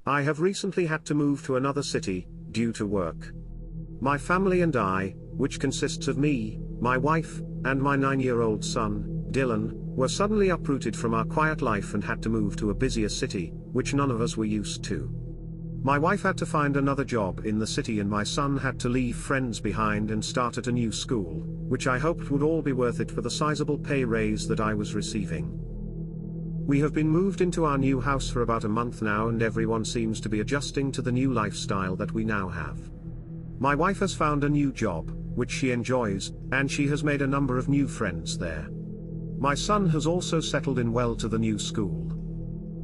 I have recently had to move to another city, due to work. My family and I, which consists of me, my wife, and my 9-year-old son, Dylan, were suddenly uprooted from our quiet life and had to move to a busier city, which none of us were used to. My wife had to find another job in the city and my son had to leave friends behind and start at a new school, which I hoped would all be worth it for the sizable pay raise that I was receiving. We have been moved into our new house for about a month now and everyone seems to be adjusting to the new lifestyle that we now have. My wife has found a new job, which she enjoys, and she has made a number of new friends there. My son has also settled in well to the new school.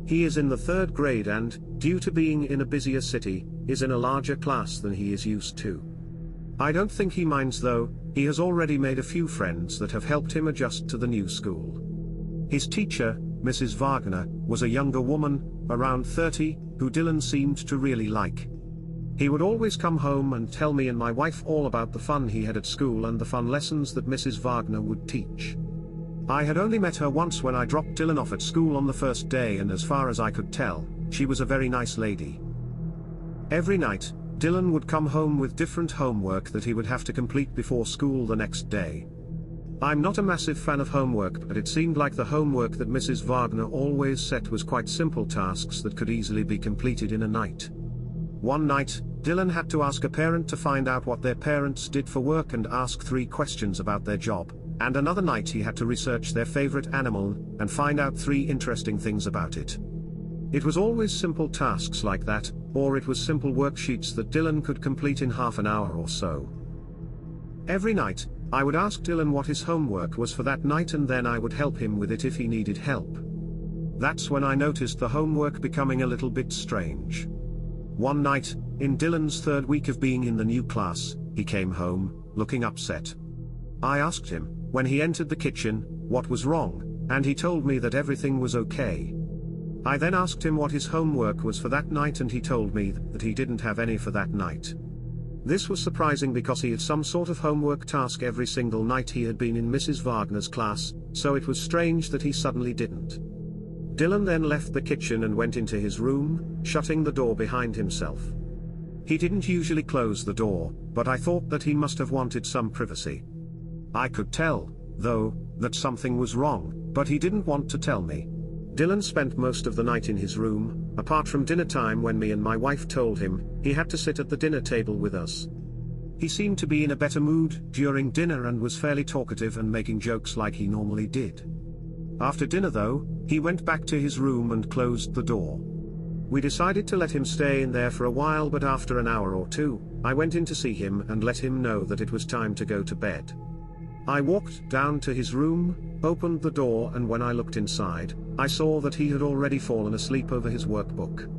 He is in the 3rd grade and, due to being in a busier city, is in a larger class than he is used to. I don't think he minds though, he has already made a few friends that have helped him adjust to the new school. His teacher, Mrs. Wagner, was a younger woman, around 30, who Dylan seemed to really like. He would always come home and tell me and my wife all about the fun he had at school and the fun lessons that Mrs. Wagner would teach. I had only met her once when I dropped Dylan off at school on the first day and as far as I could tell, she was a very nice lady. Every night, Dylan would come home with different homework that he would have to complete before school the next day. I'm not a massive fan of homework, but it seemed like the homework that Mrs. Wagner always set was quite simple tasks that could easily be completed in a night. One night, Dylan had to ask a parent to find out what their parents did for work and ask 3 questions about their job, and another night he had to research their favorite animal and find out 3 interesting things about it. It was always simple tasks like that, or it was simple worksheets that Dylan could complete in half an hour or so. Every night, I would ask Dylan what his homework was for that night and then I would help him with it if he needed help. That's when I noticed the homework becoming a little bit strange. One night, in Dylan's 3rd week of being in the new class, he came home, looking upset. I asked him, when he entered the kitchen, what was wrong, and he told me that everything was okay. I then asked him what his homework was for that night and he told me that he didn't have any for that night. This was surprising because he had some sort of homework task every single night he had been in Mrs. Wagner's class, so it was strange that he suddenly didn't. Dylan then left the kitchen and went into his room, shutting the door behind himself. He didn't usually close the door, but I thought that he must have wanted some privacy. I could tell, though, that something was wrong, but he didn't want to tell me. Dylan spent most of the night in his room, apart from dinner time when me and my wife told him he had to sit at the dinner table with us. He seemed to be in a better mood during dinner and was fairly talkative and making jokes like he normally did. After dinner though, he went back to his room and closed the door. We decided to let him stay in there for a while, but after an hour or 2, I went in to see him and let him know that it was time to go to bed. I walked down to his room, opened the door, and when I looked inside, I saw that he had already fallen asleep over his workbook.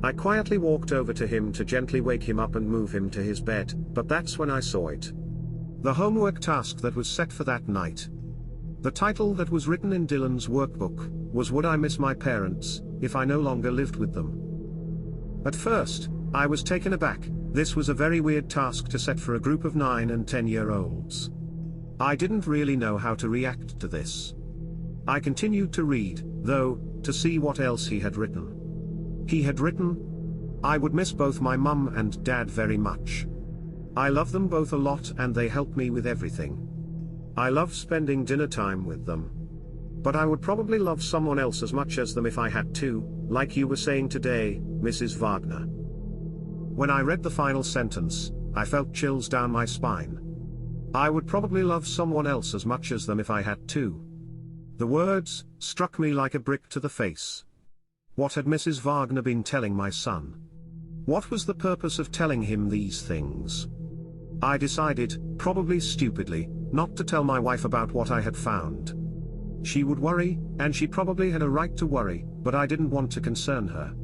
I quietly walked over to him to gently wake him up and move him to his bed, but that's when I saw it. The homework task that was set for that night. The title that was written in Dylan's workbook was "Would I Miss My Parents If I No Longer Lived With Them?" At first, I was taken aback. This was a very weird task to set for a group of 9 and 10-year-olds. I didn't really know how to react to this. I continued to read, though, to see what else he had written. He had written, "I would miss both my mum and dad very much. I love them both a lot and they help me with everything. I love spending dinner time with them. But I would probably love someone else as much as them if I had to, like you were saying today, Mrs. Wagner." When I read the final sentence, I felt chills down my spine. I would probably love someone else as much as them if I had to. The words struck me like a brick to the face. What had Mrs. Wagner been telling my son? What was the purpose of telling him these things? I decided, probably stupidly, not to tell my wife about what I had found. She would worry, and she probably had a right to worry, but I didn't want to concern her.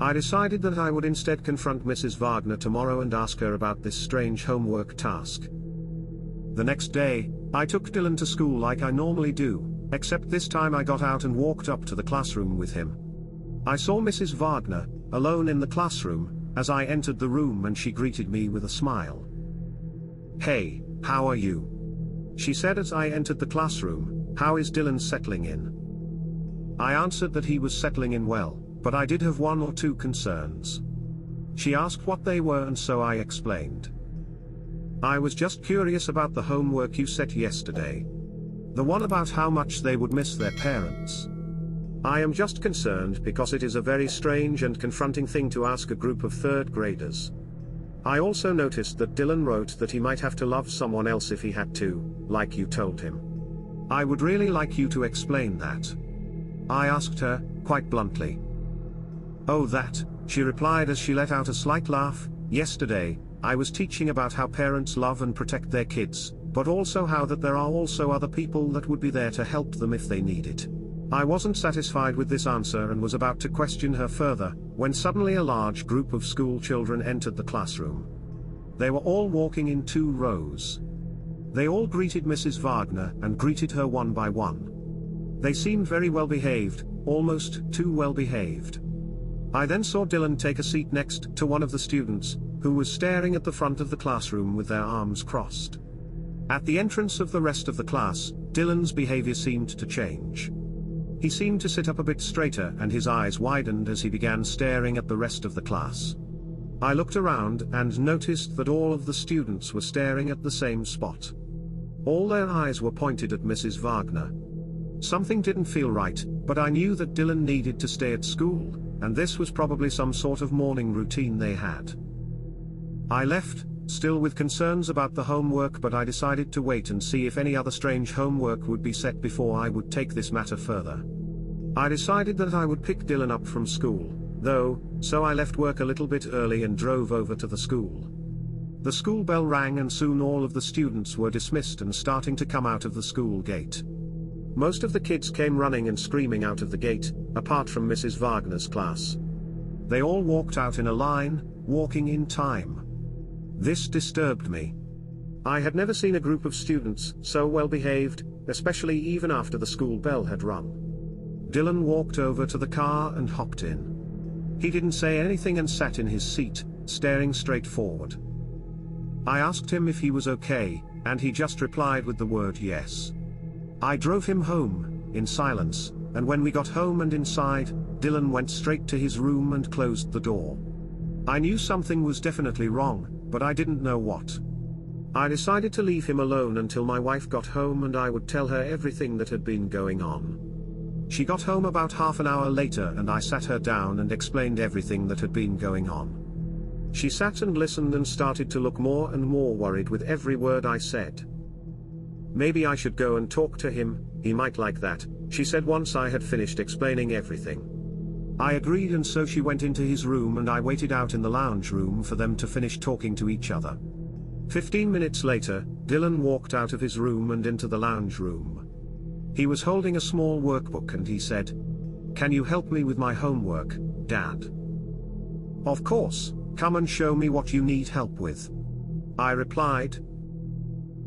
I decided that I would instead confront Mrs. Wagner tomorrow and ask her about this strange homework task. The next day, I took Dylan to school like I normally do, except this time I got out and walked up to the classroom with him. I saw Mrs. Wagner, alone in the classroom, as I entered the room and she greeted me with a smile. "Hey, how are you?" she said as I entered the classroom. "How is Dylan settling in?" I answered that he was settling in well, but I did have one or two concerns. She asked what they were, and so I explained. I was just curious about the homework you set yesterday. The one about how much they would miss their parents. I am just concerned because it is a very strange and confronting thing to ask a group of third graders. I also noticed that Dylan wrote that he might have to love someone else if he had to, like you told him. I would really like you to explain that. I asked her, quite bluntly. Oh, that, she replied as she let out a slight laugh. Yesterday, I was teaching about how parents love and protect their kids, but also how that there are also other people that would be there to help them if they need it. I wasn't satisfied with this answer and was about to question her further, when suddenly a large group of school children entered the classroom. They were all walking in 2 rows. They all greeted Mrs. Wagner and greeted her one by one. They seemed very well behaved, almost too well behaved. I then saw Dylan take a seat next to one of the students, who was staring at the front of the classroom with their arms crossed. At the entrance of the rest of the class, Dylan's behavior seemed to change. He seemed to sit up a bit straighter and his eyes widened as he began staring at the rest of the class. I looked around and noticed that all of the students were staring at the same spot. All their eyes were pointed at Mrs. Wagner. Something didn't feel right, but I knew that Dylan needed to stay at school, and this was probably some sort of morning routine they had. I left, still with concerns about the homework, but I decided to wait and see if any other strange homework would be set before I would take this matter further. I decided that I would pick Dylan up from school, though, so I left work a little bit early and drove over to the school. The school bell rang and soon all of the students were dismissed and starting to come out of the school gate. Most of the kids came running and screaming out of the gate, apart from Mrs. Wagner's class. They all walked out in a line, walking in time. This disturbed me. I had never seen a group of students so well behaved, especially even after the school bell had rung. Dylan walked over to the car and hopped in. He didn't say anything and sat in his seat, staring straight forward. I asked him if he was okay, and he just replied with the word yes. I drove him home, in silence, and when we got home and inside, Dylan went straight to his room and closed the door. I knew something was definitely wrong, but I didn't know what. I decided to leave him alone until my wife got home and I would tell her everything that had been going on. She got home about half an hour later and I sat her down and explained everything that had been going on. She sat and listened and started to look more and more worried with every word I said. Maybe I should go and talk to him, he might like that, she said once I had finished explaining everything. I agreed, and so she went into his room and I waited out in the lounge room for them to finish talking to each other. 15 minutes later, Dylan walked out of his room and into the lounge room. He was holding a small workbook and he said, "Can you help me with my homework, Dad?" "Of course, come and show me what you need help with," I replied.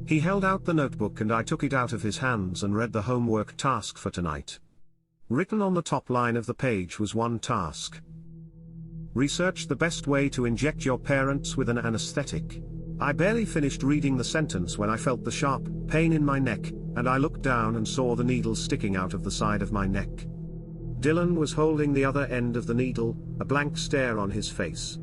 He held out the notebook and I took it out of his hands and read the homework task for tonight. Written on the top line of the page was one task. Research the best way to inject your parents with an anesthetic. I barely finished reading the sentence when I felt the sharp pain in my neck, and I looked down and saw the needle sticking out of the side of my neck. Dylan was holding the other end of the needle, a blank stare on his face.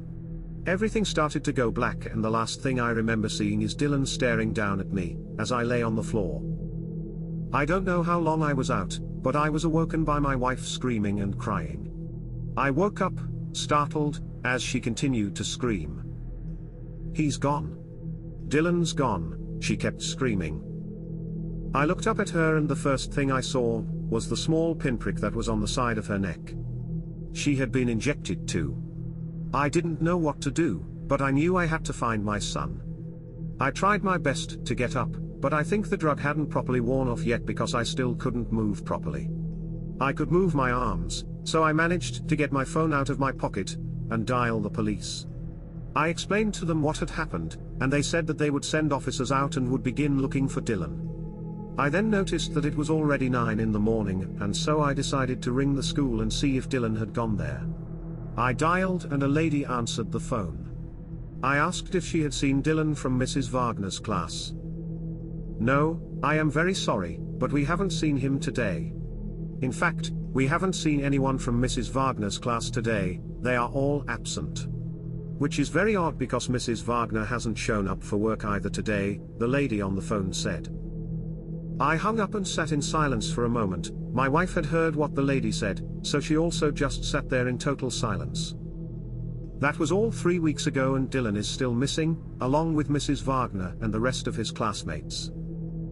Everything started to go black and the last thing I remember seeing is Dylan staring down at me, as I lay on the floor. I don't know how long I was out, but I was awoken by my wife screaming and crying. I woke up, startled, as she continued to scream. "He's gone. Dylan's gone," she kept screaming. I looked up at her and the first thing I saw was the small pinprick that was on the side of her neck. She had been injected too. I didn't know what to do, but I knew I had to find my son. I tried my best to get up, but I think the drug hadn't properly worn off yet because I still couldn't move properly. I could move my arms, so I managed to get my phone out of my pocket and dial the police. I explained to them what had happened, and they said that they would send officers out and would begin looking for Dylan. I then noticed that it was already 9 in the morning, and so I decided to ring the school and see if Dylan had gone there. I dialed and a lady answered the phone. I asked if she had seen Dylan from Mrs. Wagner's class. "No, I am very sorry, but we haven't seen him today. In fact, We haven't seen anyone from Mrs. Wagner's class today, they are all absent. Which is very odd because Mrs. Wagner hasn't shown up for work either today, the lady on the phone said. I hung up and sat in silence for a moment. My wife had heard what the lady said, so she also just sat there in total silence. That was all 3 weeks ago and Dylan is still missing, along with Mrs. Wagner and the rest of his classmates.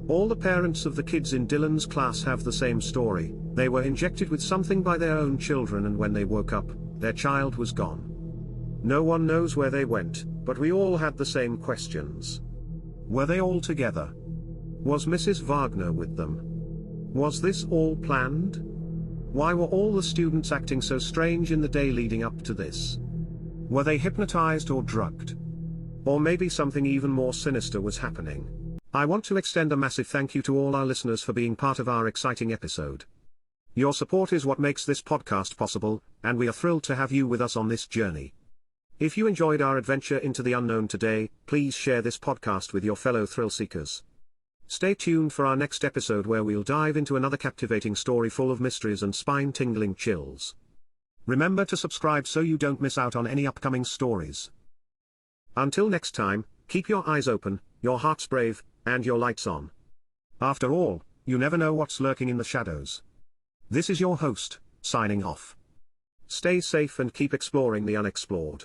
All the parents of the kids in Dylan's class have the same story. They were injected with something by their own children and when they woke up, their child was gone. No one knows where they went, but we all had the same questions. Were they all together? Was Mrs. Wagner with them? Was this all planned? Why were all the students acting so strange in the day leading up to this? Were they hypnotized or drugged? Or maybe something even more sinister was happening. I want to extend a massive thank you to all our listeners for being part of our exciting episode. Your support is what makes this podcast possible, and we are thrilled to have you with us on this journey. If you enjoyed our adventure into the unknown today, please share this podcast with your fellow thrill seekers. Stay tuned for our next episode where we'll dive into another captivating story full of mysteries and spine-tingling chills. Remember to subscribe so you don't miss out on any upcoming stories. Until next time, keep your eyes open, your hearts brave, and your lights on. After all, you never know what's lurking in the shadows. This is your host, signing off. Stay safe and keep exploring the unexplored.